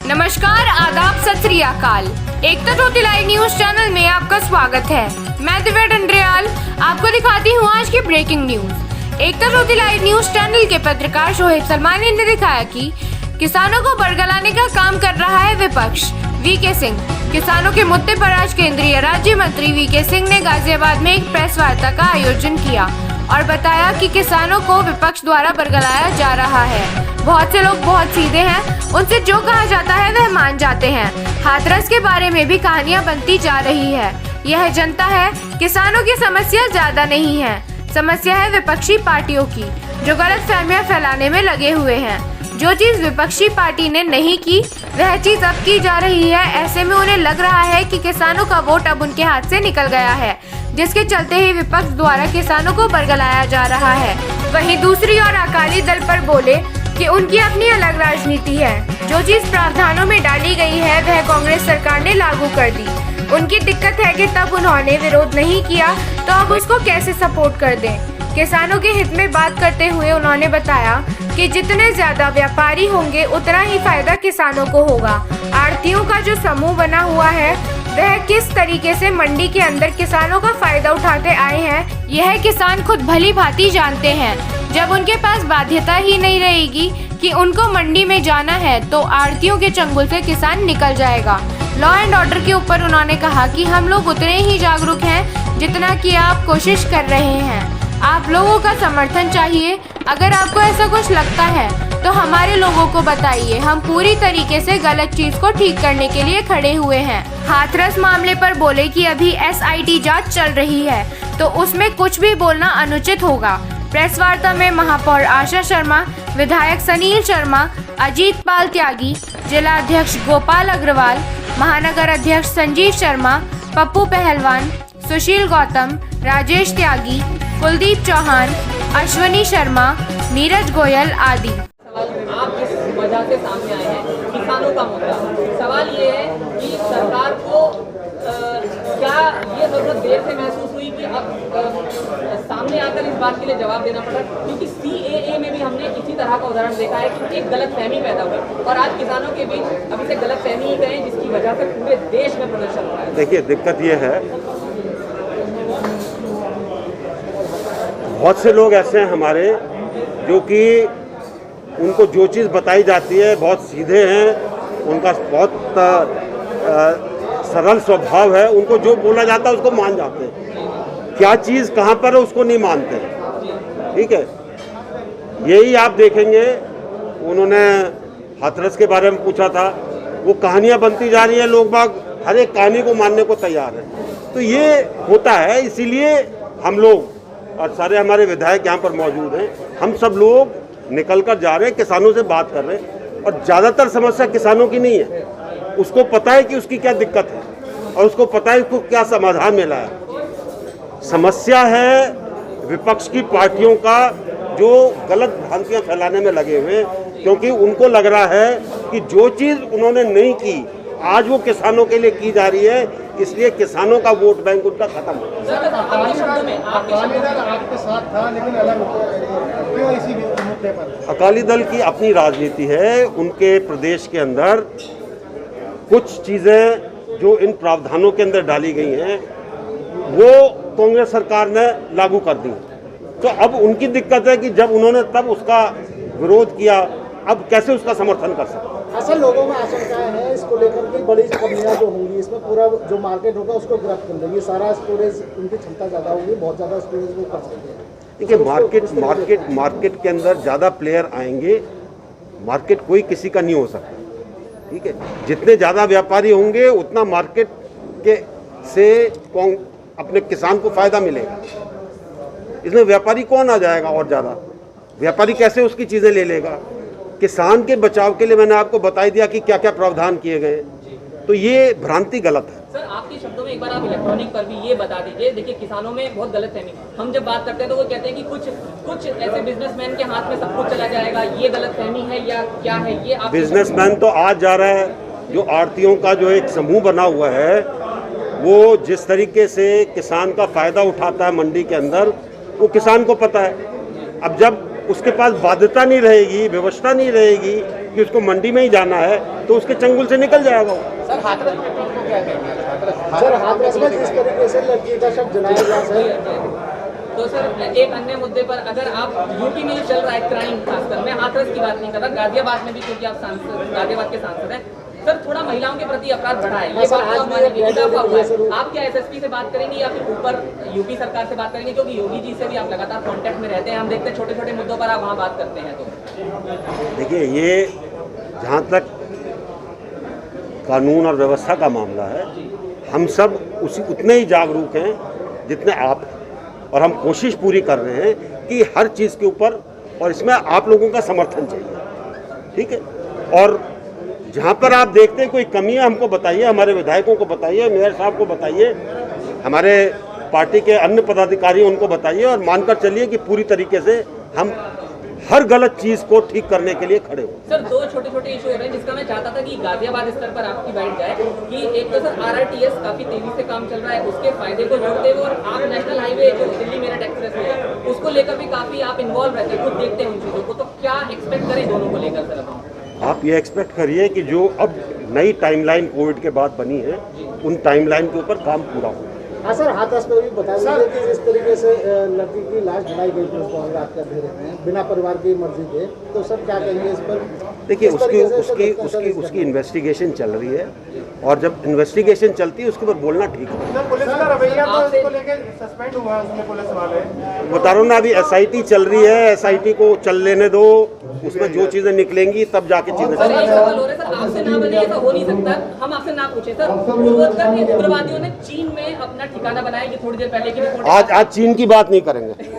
नमस्कार, आदाब, सत श्री अकाल। एकता ज्योति लाइव न्यूज चैनल में आपका स्वागत है। मैं दिव्या डंडरियाल आपको दिखाती हूँ आज की ब्रेकिंग न्यूज। एकता ज्योति लाइव न्यूज चैनल के पत्रकार शोएब सलमानी ने दिखाया कि किसानों को बरगलाने का काम कर रहा है विपक्ष। वीके सिंह। किसानों के मुद्दे पर आज केंद्रीय राज्य मंत्री वीके सिंह ने गाजियाबाद में एक प्रेस वार्ता का आयोजन किया और बताया कि किसानों को विपक्ष द्वारा बरगलाया जा रहा है। बहुत से लोग बहुत सीधे हैं, उनसे जो कहा जाता है वह मान जाते हैं। हाथरस के बारे में भी कहानियां बनती जा रही है। यह जनता है, किसानों की समस्या ज्यादा नहीं है, समस्या है विपक्षी पार्टियों की जो गलत फहमियां फैलाने में लगे हुए हैं। जो चीज विपक्षी पार्टी ने नहीं की वह चीज अब की जा रही है। ऐसे में उन्हें लग रहा है कि किसानों का वोट अब उनके हाथ से निकल गया है, जिसके चलते ही विपक्ष द्वारा किसानों को बरगलाया जा रहा है। वहीं दूसरी ओर अकाली दल पर बोले कि उनकी अपनी अलग राजनीति है। जो चीज प्रावधानों में डाली गई है वह कांग्रेस सरकार ने लागू कर दी। उनकी दिक्कत है कि तब उन्होंने विरोध नहीं किया तो अब उसको कैसे सपोर्ट कर दें। किसानों के हित में बात करते हुए उन्होंने बताया कि जितने ज्यादा व्यापारी होंगे उतना ही फायदा किसानों को होगा। आढ़तियों का जो समूह बना हुआ है वह किस तरीके से मंडी के अंदर किसानों का फायदा उठाते आए हैं, यह किसान खुद भली भांति जानते हैं। जब उनके पास बाध्यता ही नहीं रहेगी कि उनको मंडी में जाना है तो आढ़तियों के चंगुल से किसान निकल जाएगा। लॉ एंड ऑर्डर के ऊपर उन्होंने कहा कि हम लोग उतने ही जागरूक हैं जितना कि आप कोशिश कर रहे हैं। आप लोगों का समर्थन चाहिए। अगर आपको ऐसा कुछ लगता है तो हमारे लोगों को बताइए। हम पूरी तरीके से गलत चीज को ठीक करने के लिए खड़े हुए हैं। हाथरस मामले पर बोले कि अभी SIT जांच चल रही है तो उसमें कुछ भी बोलना अनुचित होगा। प्रेस वार्ता में महापौर आशा शर्मा, विधायक सनील शर्मा, अजीत पाल त्यागी, जिला अध्यक्ष गोपाल अग्रवाल, महानगर अध्यक्ष संजीव शर्मा, पप्पू पहलवान, सुशील गौतम, राजेश त्यागी, कुलदीप चौहान, अश्वनी शर्मा, नीरज गोयल आदि। आप किस वजह से सामने आए हैं? किसानों का मुद्दा। सवाल ये है कि सरकार को क्या ये जरूरत देर से महसूस हुई कि अब सामने आकर इस बात के लिए जवाब देना पड़ा? क्योंकि CAA में भी हमने इसी तरह का उदाहरण देखा है कि एक गलतफहमी पैदा हुई और आज किसानों के बीच अभी से गलतफहमी ही कहें जिसकी वजह से पूरे देश में प्रदर्शन हो रहा है। देखिए, दिक्कत ये है, बहुत से लोग ऐसे हैं हमारे जो कि उनको जो चीज़ बताई जाती है बहुत सीधे हैं, उनका बहुत सरल स्वभाव है, उनको जो बोला जाता है उसको मान जाते हैं। क्या चीज़ कहाँ पर है उसको नहीं मानते हैं। ठीक है, यही आप देखेंगे। उन्होंने हाथरस के बारे में पूछा था, वो कहानियाँ बनती जा रही हैं, लोग बाग हर एक कहानी को मानने को तैयार है। तो ये होता है, इसीलिए हम लोग और सारे हमारे विधायक यहाँ पर मौजूद हैं, हम सब लोग निकल कर जा रहे हैं, किसानों से बात कर रहे हैं। और ज़्यादातर समस्या किसानों की नहीं है, उसको पता है कि उसकी क्या दिक्कत है और उसको पता है उसको क्या समाधान मिला है। समस्या है विपक्ष की पार्टियों का जो गलत भ्रांतियाँ फैलाने में लगे हुए हैं, क्योंकि उनको लग रहा है कि जो चीज़ उन्होंने नहीं की आज वो किसानों के लिए की जा रही है, इसलिए किसानों का वोट बैंक उनका खत्म हो गया। आपके साथ था लेकिन अलग क्यों इसी मुद्दे पर? अकाली दल की अपनी राजनीति है। उनके प्रदेश के अंदर कुछ चीज़ें जो इन प्रावधानों के अंदर डाली गई हैं वो कांग्रेस सरकार ने लागू कर दी। तो अब उनकी दिक्कत है कि जब उन्होंने तब उसका विरोध किया, अब कैसे उसका समर्थन कर सकते? असल लोगों में आशंकाएं हैं इसको लेकर के, बड़ी कंपनियां जो होंगी इसमें पूरा जो मार्केट होगा उसको ग्रैब कर लेंगे। सारा स्टोरेज उनकी क्षमता ज़्यादा होगी, बहुत ज़्यादा स्टोरेज वो कर सकते हैं। देखिए, मार्केट के अंदर ज़्यादा प्लेयर आएंगे, मार्केट कोई किसी का नहीं हो सकता। ठीक है, जितने ज़्यादा व्यापारी होंगे उतना मार्केट के से अपने किसान को फ़ायदा मिलेगा। इसमें व्यापारी कौन आ जाएगा और ज़्यादा? व्यापारी कैसे उसकी चीज़ें ले लेगा? किसान के बचाव के लिए मैंने आपको बताई दिया कि क्या क्या प्रावधान किए गए, तो ये भ्रांति गलत है। सर, आपके शब्दों में एक बार आप इलेक्ट्रॉनिक पर भी ये बता दीजिए। देखिए, किसानों में बहुत गलतफहमी, हम जब बात करते हैं तो वो कहते हैं कि कुछ ऐसे बिजनेसमैन के हाथ में सब कुछ चला जाएगा, ये गलतफहमी है या क्या है? ये आप बिजनेसमैन तो आज जा रहा है, जो आढ़तियों का जो एक समूह बना हुआ है वो जिस तरीके से किसान का फायदा उठाता है मंडी के अंदर, वो किसान को पता है। अब जब उसके पास बाध्यता नहीं रहेगी, व्यवस्था नहीं रहेगी कि उसको मंडी में ही जाना है, तो उसके चंगुल से निकल जाएगा वो। सर हाथरस पेट्रोल को क्या कहेंगे? सर हाथरस में जिस तरीके से लड़की का शव जलाया गया सर, तो सर एक अन्य मुद्दे पर अगर आप यूपी में जो चल रहा है क्राइम, खासकर मैं हाथरस की बात नहीं कर रहा, गाजियाबाद में भी, क्योंकि आप सांसद गाजियाबाद के सांसद हैं सर, थोड़ा महिलाओं के प्रति अपराध बढ़ा है, ये बात तो मानेंगे, इजाफा हुआ है। आप क्या एसएसपी से बात करेंगे या फिर ऊपर यूपी सरकार से बात करेंगे, क्योंकि योगी जी से भी आप लगातार कांटेक्ट में रहते हैं, हम देखते हैं छोटे छोटे मुद्दों पर आप वहाँ बात करते हैं। तो देखिए, ये जहाँ तक कानून और व्यवस्था का मामला है, हम सब उतने ही जागरूक हैं जितने आप हैं, और हम कोशिश पूरी कर रहे हैं कि हर चीज़ के ऊपर, और इसमें आप लोगों का समर्थन चाहिए, ठीक है। और जहाँ पर आप देखते हैं कोई कमी है, हमको बताइए, हमारे विधायकों को बताइए, मेयर साहब को बताइए, हमारे पार्टी के अन्य पदाधिकारी उनको बताइए, और मानकर चलिए कि पूरी तरीके से हम हर गलत चीज़ को ठीक करने के लिए खड़े हो। सर दो छोटे छोटे इशू हो रहे हैं जिसका मैं चाहता था कि गाजियाबाद स्तर पर आपकी बैठ जाए कि एक तो सर आरआरटीएस काफी तेजी से काम चल रहा है, उसके फायदे को जोड़ते हुए, और आप नेशनल हाईवे जो दिल्ली मेरठ एक्सप्रेस है उसको लेकर भी काफी आप इन्वॉल्व रहते हैं, खुद देखते हैं उन चीजों को, तो क्या एक्सपेक्ट करें दोनों को लेकर सर? आप ये एक्सपेक्ट करिए कि जो अब नई टाइमलाइन कोविड के बाद बनी है, उन टाइमलाइन के ऊपर काम पूरा हो। हाँ सर, हाथरस में भी बता दीजिए कि जिस तरीके से लड़की की लाश जलाई गई थी उसको रात के अंधेरे में बिना परिवार की मर्जी के, तो सर क्या कहेंगे इस पर? देखिए, उसकी इन्वेस्टिगेशन चल रही है, और जब इन्वेस्टिगेशन चलती है उसके ऊपर बोलना ठीक है। पुलिस का रवैया तो इसको लेके सस्पेंड हुआ है उसमें पुलिस वाले। बता रहा हूँ ना, अभी एसआईटी चल रही है, एसआईटी को चल लेने दो, उसमें जो चीज़ें निकलेंगी तब जाके चीज़ें सर एक सवाल हो रहा है सर, आपसे ना बने ऐसा हो नहीं सकता, हम आपसे ना पूछे सर, पूर्वोत्तर के उग्रवादियों ने चीन में अपना ठिकाना बनाया, कि थोड़ी देर पहले की रिपोर्ट। आज चीन की बात नहीं करेंगे।